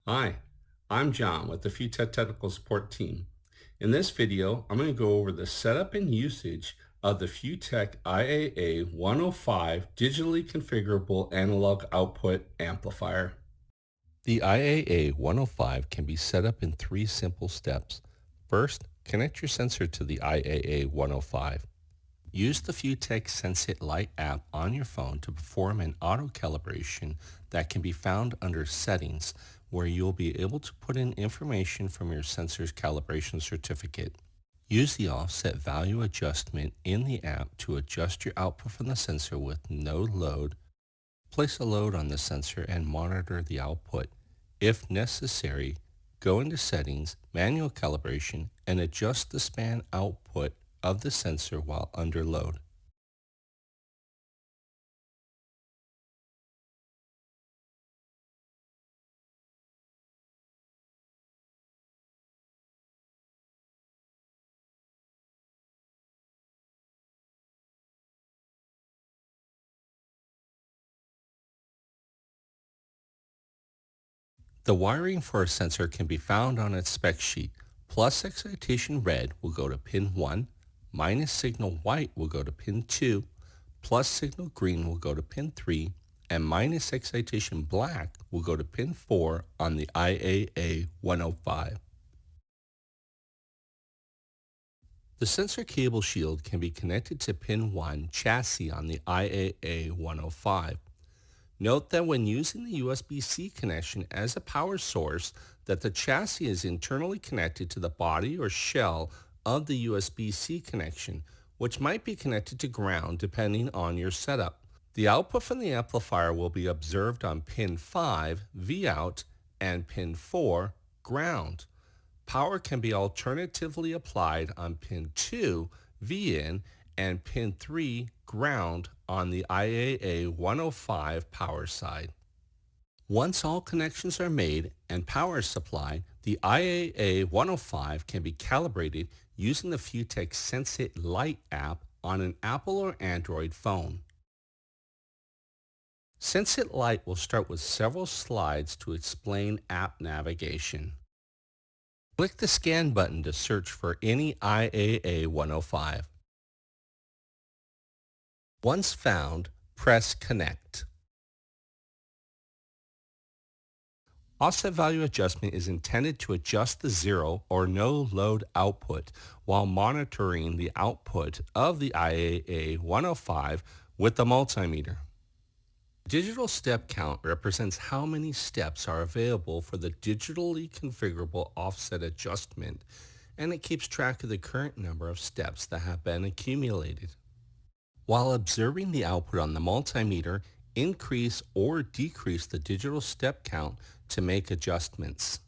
Hi, I'm John with the FUTech Technical Support Team. In this video, I'm going to go over the setup and usage of the FUTech IAA105 digitally configurable analog output amplifier. The IAA105 can be set up in three simple steps. First, connect your sensor to the IAA105. Use the FUTech Sense-It Lite app on your phone to perform an auto calibration that can be found under Settings, where you'll be able to put in information from your sensor's calibration certificate. Use the offset value adjustment in the app to adjust your output from the sensor with no load. Place a load on the sensor and monitor the output. If necessary, go into Settings, Manual Calibration, and adjust the span output of the sensor while under load. The wiring for a sensor can be found on its spec sheet. Plus excitation red will go to pin 1, minus signal white will go to pin 2, plus signal green will go to pin 3, and minus excitation black will go to pin 4 on the IAA 105. The sensor cable shield can be connected to pin 1 chassis on the IAA 105. Note that when using the USB-C connection as a power source, that the chassis is internally connected to the body or shell of the USB-C connection, which might be connected to ground depending on your setup. The output from the amplifier will be observed on pin 5, Vout, and pin 4, ground. Power can be alternatively applied on pin 2, Vin, and pin 3, ground, on the IAA 105 power side. Once all connections are made and power is supplied, the IAA 105 can be calibrated using the FUTech Sense-It Lite app on an Apple or Android phone. Sense-It Lite will start with several slides to explain app navigation. Click the Scan button to search for any IAA 105. Once found, press Connect. Offset value adjustment is intended to adjust the zero or no load output while monitoring the output of the IAA 105 with the multimeter. Digital step count represents how many steps are available for the digitally configurable offset adjustment, and it keeps track of the current number of steps that have been accumulated. While observing the output on the multimeter, increase or decrease the digital step count to make adjustments.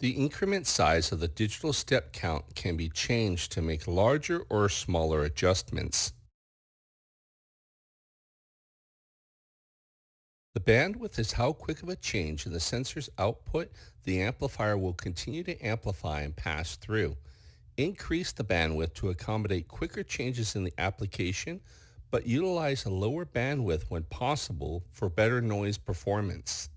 The increment size of the digital step count can be changed to make larger or smaller adjustments. The bandwidth is how quick of a change in the sensor's output the amplifier will continue to amplify and pass through. Increase the bandwidth to accommodate quicker changes in the application, but utilize a lower bandwidth when possible for better noise performance.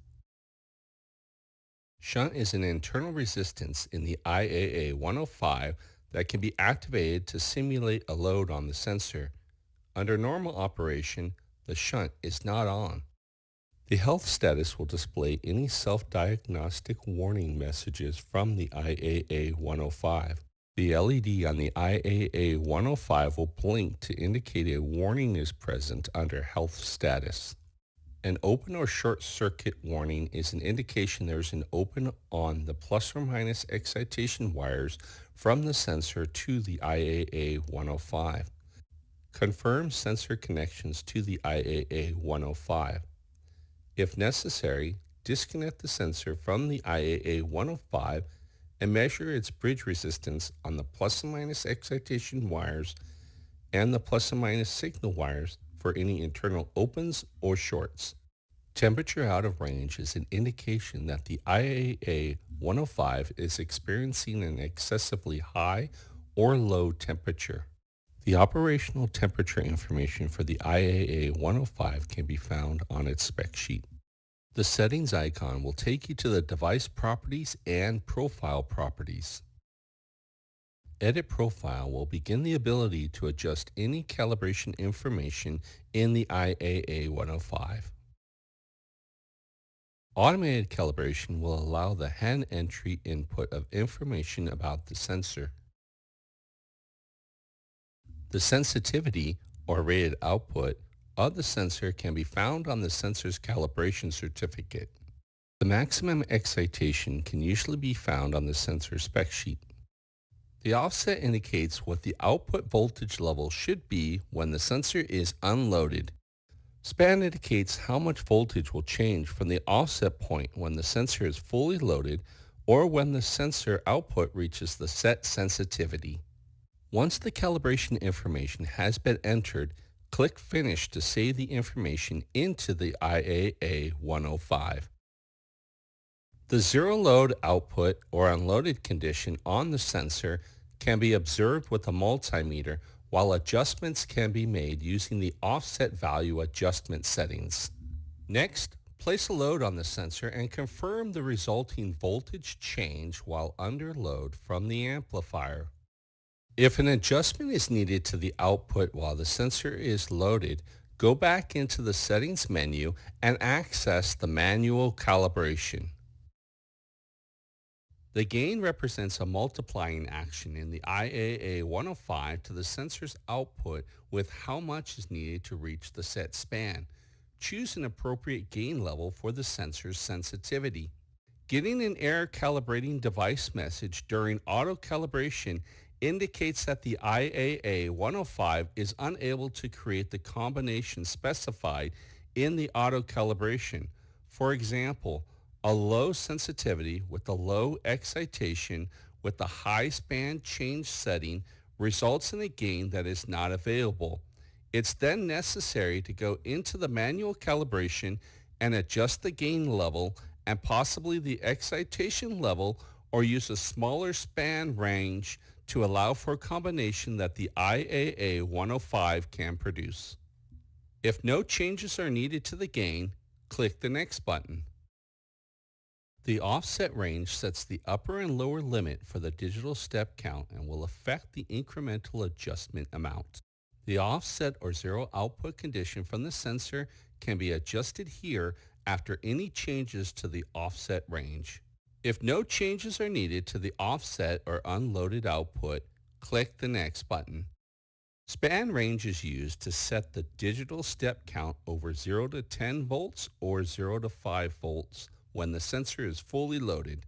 Shunt is an internal resistance in the IAA 105 that can be activated to simulate a load on the sensor. Under normal operation, the shunt is not on. The health status will display any self-diagnostic warning messages from the IAA 105. The LED on the IAA 105 will blink to indicate a warning is present under health status. An open or short circuit warning is an indication there is an open on the plus or minus excitation wires from the sensor to the IAA 105. Confirm sensor connections to the IAA 105. If necessary, disconnect the sensor from the IAA 105 and measure its bridge resistance on the plus and minus excitation wires and the plus and minus signal wires for any internal opens or shorts. Temperature out of range is an indication that the IAA 105 is experiencing an excessively high or low temperature. The operational temperature information for the IAA 105 can be found on its spec sheet. The settings icon will take you to the device properties and profile properties. Edit Profile will begin the ability to adjust any calibration information in the IAA105. Automated calibration will allow the hand entry input of information about the sensor. The sensitivity, or rated output, of the sensor can be found on the sensor's calibration certificate. The maximum excitation can usually be found on the sensor spec sheet. The offset indicates what the output voltage level should be when the sensor is unloaded. Span indicates how much voltage will change from the offset point when the sensor is fully loaded or when the sensor output reaches the set sensitivity. Once the calibration information has been entered, click Finish to save the information into the IAA105. The zero load output or unloaded condition on the sensor can be observed with a multimeter, while adjustments can be made using the offset value adjustment settings. Next, place a load on the sensor and confirm the resulting voltage change while under load from the amplifier. If an adjustment is needed to the output while the sensor is loaded, go back into the settings menu and access the manual calibration. The gain represents a multiplying action in the IAA105 to the sensor's output with how much is needed to reach the set span. Choose an appropriate gain level for the sensor's sensitivity. Getting an error calibrating device message during auto calibration indicates that the IAA105 is unable to create the combination specified in the auto calibration. For example, a low sensitivity with a low excitation with the high span change setting results in a gain that is not available. It's then necessary to go into the manual calibration and adjust the gain level and possibly the excitation level, or use a smaller span range to allow for a combination that the IAA105 can produce. If no changes are needed to the gain, click the Next button. The offset range sets the upper and lower limit for the digital step count and will affect the incremental adjustment amount. The offset or zero output condition from the sensor can be adjusted here after any changes to the offset range. If no changes are needed to the offset or unloaded output, click the Next button. Span range is used to set the digital step count over 0 to 10 volts or 0 to 5 volts when the sensor is fully loaded.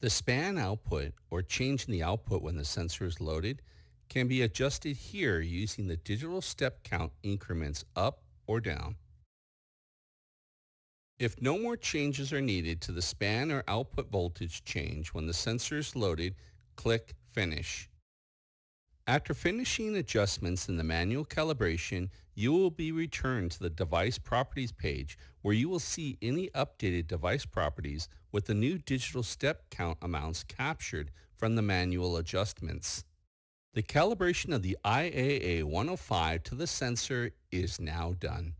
The span output, or change in the output when the sensor is loaded, can be adjusted here using the digital step count increments up or down. If no more changes are needed to the span or output voltage change when the sensor is loaded, click Finish. After finishing adjustments in the manual calibration, you will be returned to the Device Properties page, where you will see any updated device properties with the new digital step count amounts captured from the manual adjustments. The calibration of the IAA105 to the sensor is now done.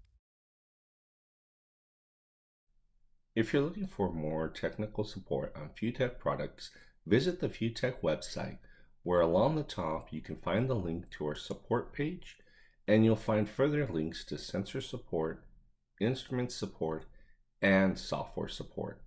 If you're looking for more technical support on FewTech products, visit the FewTech website, where along the top you can find the link to our support page, and you'll find further links to sensor support, instrument support, and software support.